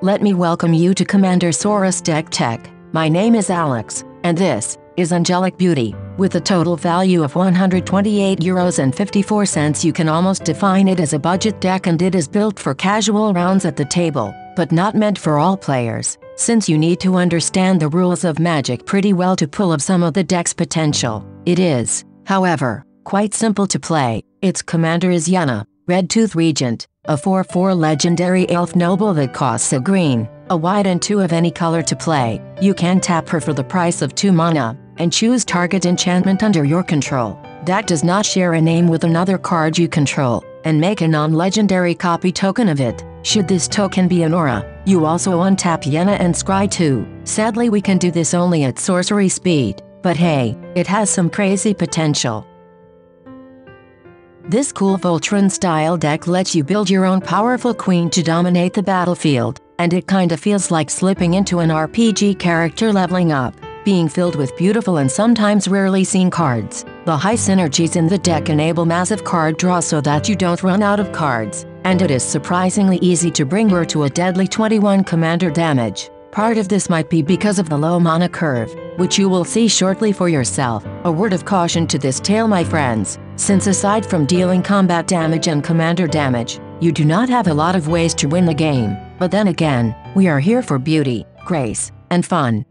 Let me welcome you to Commander Saurus deck-tec. My name is Alex, and this is Angelic Beauty. With a total value of €128.54, you can almost define it as a budget deck, and it is built for casual rounds at the table, but not meant for all players, since you need to understand the rules of Magic pretty well to pull up some of the deck's potential. It is, however, quite simple to play. Its commander is Yenna, Redtooth Regent, a 4/4 legendary elf noble that costs a green, a white and 2 of any color to play. You can tap her for the price of 2 mana, and choose target enchantment under your control. That does not share a name with another card you control, and make a non-legendary copy token of it. Should this token be an aura, you also untap Yenna and scry 2. Sadly, we can do this only at sorcery speed, but hey, it has some crazy potential. This cool Voltron-style deck lets you build your own powerful queen to dominate the battlefield, and it kinda feels like slipping into an RPG character leveling up, being filled with beautiful and sometimes rarely seen cards. The high synergies in the deck enable massive card draw so that you don't run out of cards, and it is surprisingly easy to bring her to a deadly 21 commander damage. Part of this might be because of the low mana curve, which you will see shortly for yourself. A word of caution to this tale, my friends, since aside from dealing combat damage and commander damage, you do not have a lot of ways to win the game. But then again, we are here for beauty, grace, and fun.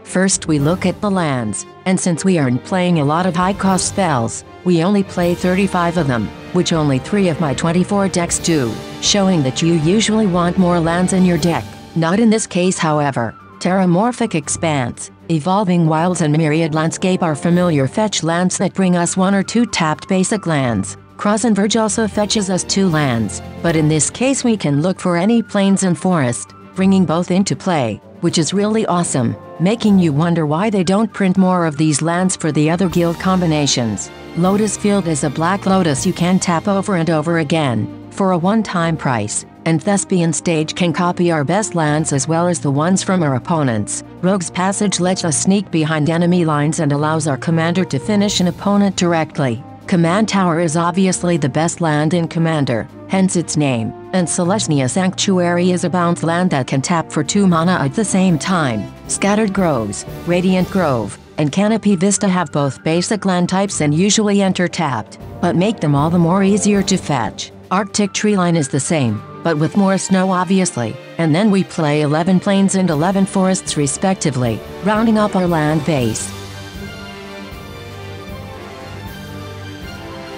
First we look at the lands, and since we aren't playing a lot of high-cost spells, we only play 35 of them, which only 3 of my 24 decks do, showing that you usually want more lands in your deck. Not in this case, however. Terramorphic Expanse, Evolving Wilds and Myriad Landscape are familiar fetch lands that bring us 1 or 2 tapped basic lands. Cross and Verge also fetches us 2 lands, but in this case we can look for any plains and forest, bringing both into play, which is really awesome, making you wonder why they don't print more of these lands for the other guild combinations. Lotus Field is a black lotus you can tap over and over again, for a one-time price, and Thespian Stage can copy our best lands as well as the ones from our opponents. Rogue's Passage lets us sneak behind enemy lines and allows our commander to finish an opponent directly. Command Tower is obviously the best land in Commander, hence its name, and Celestia Sanctuary is a bounce land that can tap for 2 mana at the same time. Scattered Groves, Radiant Grove, and Canopy Vista have both basic land types and usually enter tapped, but make them all the more easier to fetch. Arctic Treeline is the same, but with more snow obviously, and then we play 11 plains and 11 forests respectively, rounding up our land base.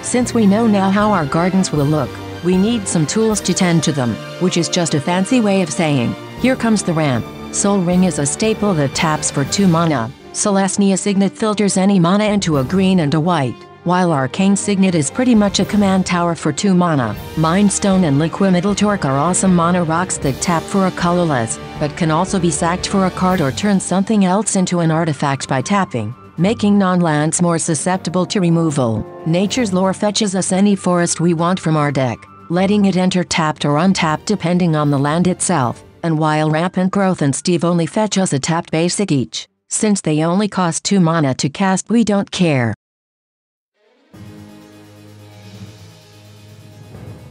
Since we know now how our gardens will look, we need some tools to tend to them, which is just a fancy way of saying, here comes the ramp. Soul Ring is a staple that taps for 2 mana. Celestia Signet filters any mana into a green and a white, while Arcane Signet is pretty much a command tower for 2 mana. Mind Stone and Liquimetal Torque are awesome mana rocks that tap for a colorless, but can also be sacked for a card or turn something else into an artifact by tapping, making non-lands more susceptible to removal. Nature's Lore fetches us any forest we want from our deck, letting it enter tapped or untapped depending on the land itself, and while Rampant Growth and Steve only fetch us a tapped basic each, since they only cost 2 mana to cast, we don't care.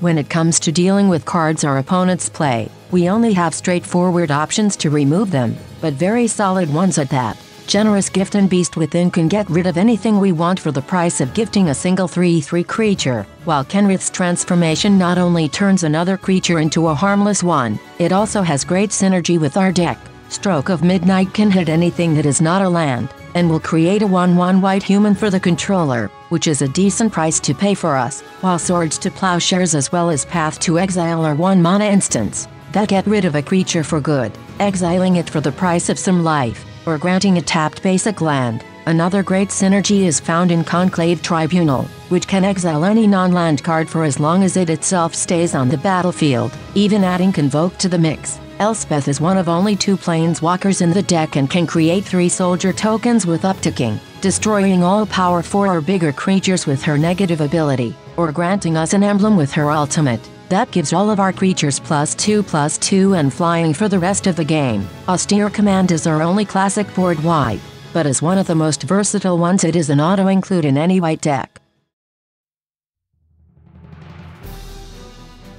When it comes to dealing with cards our opponents play, we only have straightforward options to remove them, but very solid ones at that. Generous Gift and Beast Within can get rid of anything we want for the price of gifting a single 3/3 creature, while Kenrith's Transformation not only turns another creature into a harmless one, it also has great synergy with our deck. Stroke of Midnight can hit anything that is not a land, and will create a 1/1 white human for the controller, which is a decent price to pay for us, while Swords to Plowshares as well as Path to Exile are 1 mana instants that get rid of a creature for good, exiling it for the price of some life, or granting a tapped basic land. Another great synergy is found in Conclave Tribunal, which can exile any non-land card for as long as it itself stays on the battlefield, even adding Convoke to the mix. Elspeth is one of only 2 planeswalkers in the deck and can create 3 soldier tokens with Upticking, destroying all power 4 or bigger creatures with her negative ability, or granting us an emblem with her ultimate. That gives all of our creatures +2/+2 and flying for the rest of the game. Austere Command is our only classic board wipe, but as one of the most versatile ones it is an auto-include in any white deck.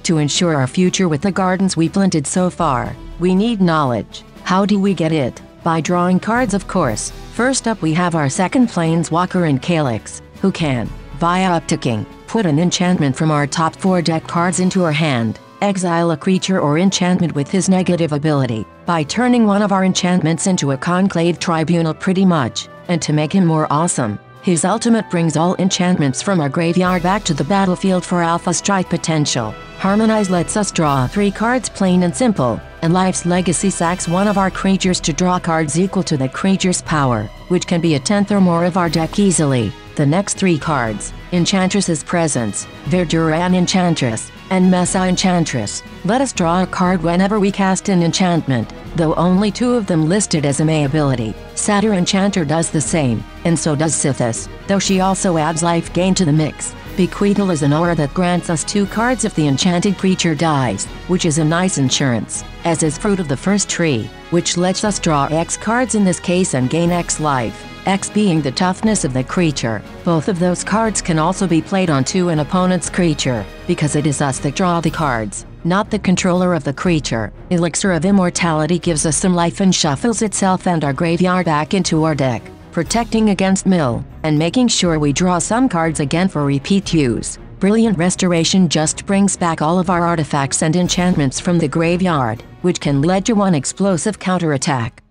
To ensure our future with the gardens we planted so far, we need knowledge. How do we get it? By drawing cards, of course. First up we have our second planeswalker in Calyx, who can, via upticking, put an enchantment from our top 4 deck cards into our hand, exile a creature or enchantment with his negative ability, by turning one of our enchantments into a conclave tribunal pretty much, and to make him more awesome, his ultimate brings all enchantments from our graveyard back to the battlefield for alpha strike potential. Harmonize lets us draw 3 cards plain and simple, and Life's Legacy sacks one of our creatures to draw cards equal to the creature's power, which can be a 10th or more of our deck easily. The next 3 cards, Enchantress's Presence, Verduran Enchantress, and Mesa Enchantress, let us draw a card whenever we cast an enchantment, though only 2 of them listed as a May ability. Satyr Enchanter does the same, and so does Sithis, though she also adds life gain to the mix. Bequeathal is an aura that grants us 2 cards if the enchanted creature dies, which is a nice insurance, as is Fruit of the First Tree, which lets us draw X cards in this case and gain X life, X being the toughness of the creature. Both of those cards can also be played onto an opponent's creature, because it is us that draw the cards, not the controller of the creature. Elixir of Immortality gives us some life and shuffles itself and our graveyard back into our deck, protecting against mill, and making sure we draw some cards again for repeat use. Brilliant Restoration just brings back all of our artifacts and enchantments from the graveyard, which can lead to one explosive counterattack.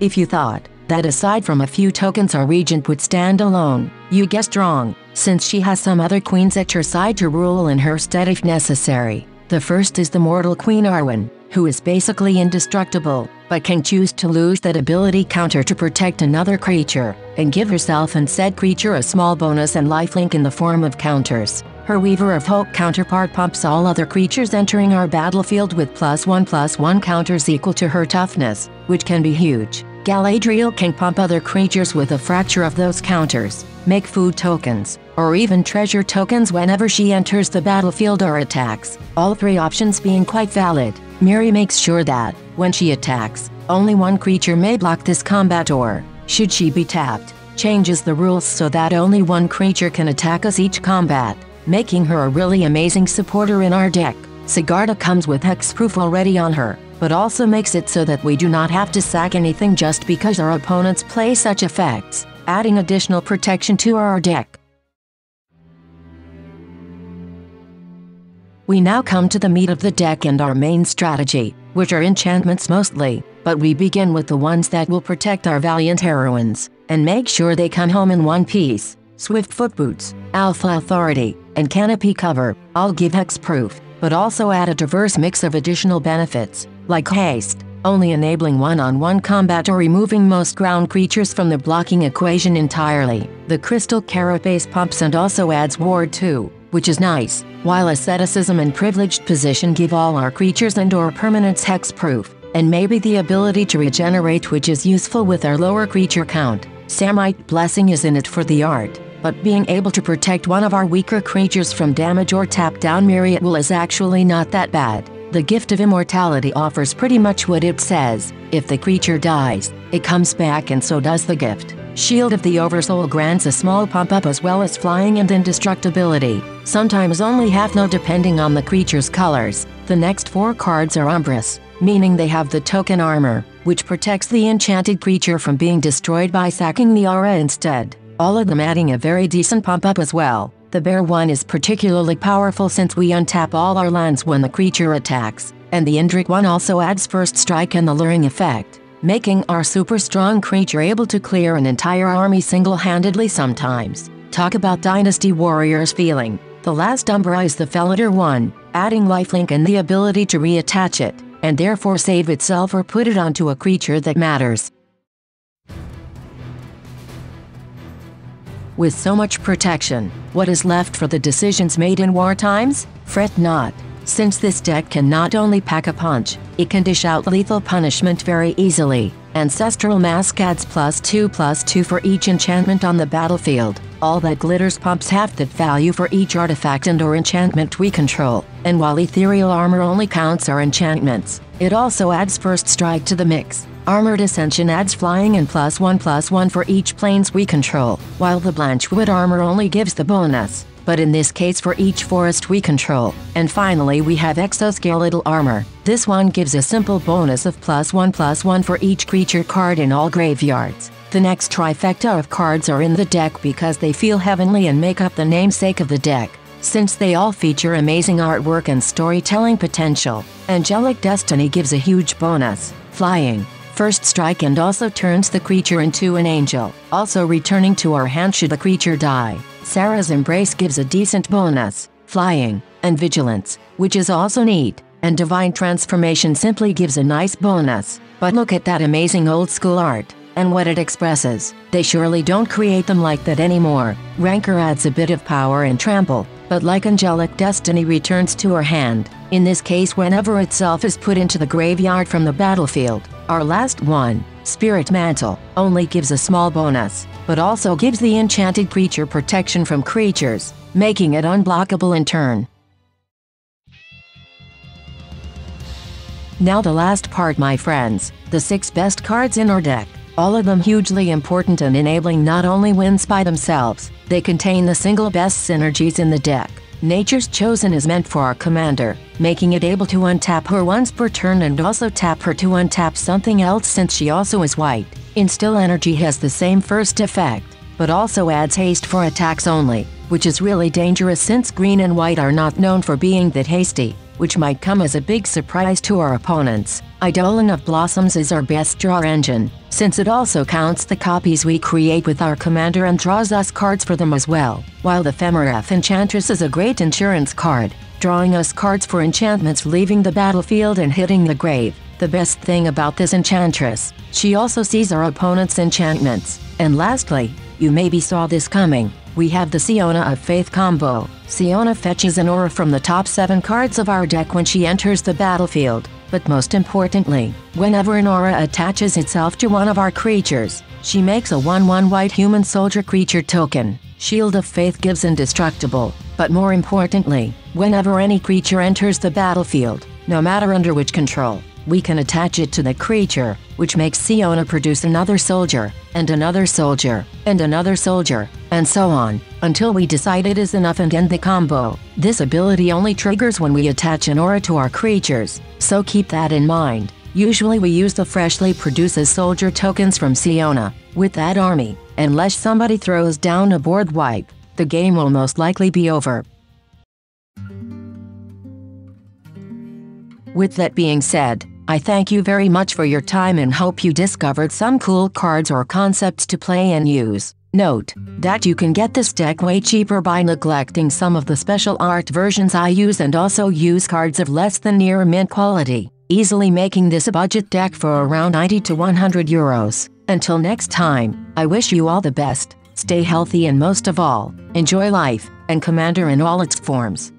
If you thought that aside from a few tokens our Regent would stand alone, you guessed wrong, since she has some other queens at her side to rule in her stead if necessary. The first is the mortal Queen Arwen, who is basically indestructible, but can choose to lose that ability counter to protect another creature, and give herself and said creature a small bonus and lifelink in the form of counters. Her Weaver of Hope counterpart pumps all other creatures entering our battlefield with +1/+1 counters equal to her toughness, which can be huge. Galadriel can pump other creatures with a fraction of those counters, make food tokens, or even treasure tokens whenever she enters the battlefield or attacks, all 3 options being quite valid. Miri makes sure that, when she attacks, only 1 creature may block this combat or, should she be tapped, changes the rules so that only 1 creature can attack us each combat, making her a really amazing supporter in our deck. Sigarda comes with hexproof already on her, but also makes it so that we do not have to sack anything just because our opponents play such effects, adding additional protection to our deck. We now come to the meat of the deck and our main strategy, which are enchantments mostly, but we begin with the ones that will protect our valiant heroines, and make sure they come home in one piece. Swift Footboots, Alpha Authority, and Canopy Cover all give hexproof, but also add a diverse mix of additional benefits, like haste, only enabling one-on-one combat or removing most ground creatures from the blocking equation entirely. The Crystal Carapace pumps and also adds Ward 2, which is nice, while Asceticism and Privileged Position give all our creatures and/or permanents hexproof, and maybe the ability to regenerate, which is useful with our lower creature count. Samite Blessing is in it for the art, but being able to protect one of our weaker creatures from damage or tap down Myriad will is actually not that bad. The Gift of Immortality offers pretty much what it says. If the creature dies, it comes back and so does the gift. Shield of the Oversoul grants a small pump up as well as flying and indestructibility, sometimes only half no depending on the creature's colors. The next 4 cards are Umbrous, meaning they have the token armor, which protects the enchanted creature from being destroyed by sacking the aura instead. All of them adding a very decent pump up as well. The Bear one is particularly powerful since we untap all our lands when the creature attacks, and the Indrik one also adds first strike and the luring effect, making our super strong creature able to clear an entire army single-handedly sometimes. Talk about Dynasty Warriors feeling. The last Umbra is the Felidar one, adding lifelink and the ability to reattach it, and therefore save itself or put it onto a creature that matters. With so much protection, what is left for the decisions made in war times? Fret not. Since this deck can not only pack a punch, it can dish out lethal punishment very easily. Ancestral Mask adds +2/+2 for each enchantment on the battlefield. All that glitters pumps half that value for each artifact and/or enchantment we control. And while Ethereal Armor only counts our enchantments, it also adds first strike to the mix. Armored Ascension adds flying and +1/+1 for each planes we control, while the Blanchwood armor only gives the bonus. but in this case for each forest we control. And finally we have Exoskeletal Armor. This one gives a simple bonus of +1/+1 for each creature card in all graveyards. The next trifecta of cards are in the deck because they feel heavenly and make up the namesake of the deck. Since they all feature amazing artwork and storytelling potential, Angelic Destiny gives a huge bonus, flying, first strike, and also turns the creature into an angel, also returning to our hand should the creature die. Sarah's Embrace gives a decent bonus, flying, and vigilance, which is also neat, and Divine Transformation simply gives a nice bonus. But look at that amazing old school art, and what it expresses. They surely don't create them like that anymore. Rancor adds a bit of power and trample, but like Angelic Destiny returns to our hand, in this case whenever itself is put into the graveyard from the battlefield. Our last one, Spirit Mantle, only gives a small bonus, but also gives the enchanted creature protection from creatures, making it unblockable in turn. Now the last part, my friends, the 6 best cards in our deck. All of them hugely important and enabling not only wins by themselves, they contain the single best synergies in the deck. Nature's Chosen is meant for our commander, making it able to untap her once per turn and also tap her to untap something else since she also is white. Instill Energy has the same first effect, but also adds haste for attacks only, which is really dangerous since green and white are not known for being that hasty, which might come as a big surprise to our opponents. Eidolon of Blossoms is our best draw engine, since it also counts the copies we create with our commander and draws us cards for them as well, while the Femeref Enchantress is a great insurance card, drawing us cards for enchantments leaving the battlefield and hitting the grave. The best thing about this Enchantress, she also sees our opponent's enchantments. And lastly, you maybe saw this coming, we have the Siona of Faith combo. Siona fetches an aura from the top 7 cards of our deck when she enters the battlefield, but most importantly, whenever an aura attaches itself to one of our creatures, she makes a 1/1 white human soldier creature token. Shield of Faith gives indestructible, but more importantly, whenever any creature enters the battlefield, no matter under which control, we can attach it to the creature, which makes Siona produce another soldier, and another soldier, and another soldier, and so on, until we decide it is enough and end the combo. This ability only triggers when we attach an aura to our creatures, so keep that in mind. Usually we use the freshly produces soldier tokens from Siona. With that army, unless somebody throws down a board wipe, the game will most likely be over. With that being said, I thank you very much for your time and hope you discovered some cool cards or concepts to play and use. Note that you can get this deck way cheaper by neglecting some of the special art versions I use and also use cards of less than near mint quality, easily making this a budget deck for around 90 to 100 euros. Until next time, I wish you all the best, stay healthy and most of all, enjoy life, and Commander in all its forms.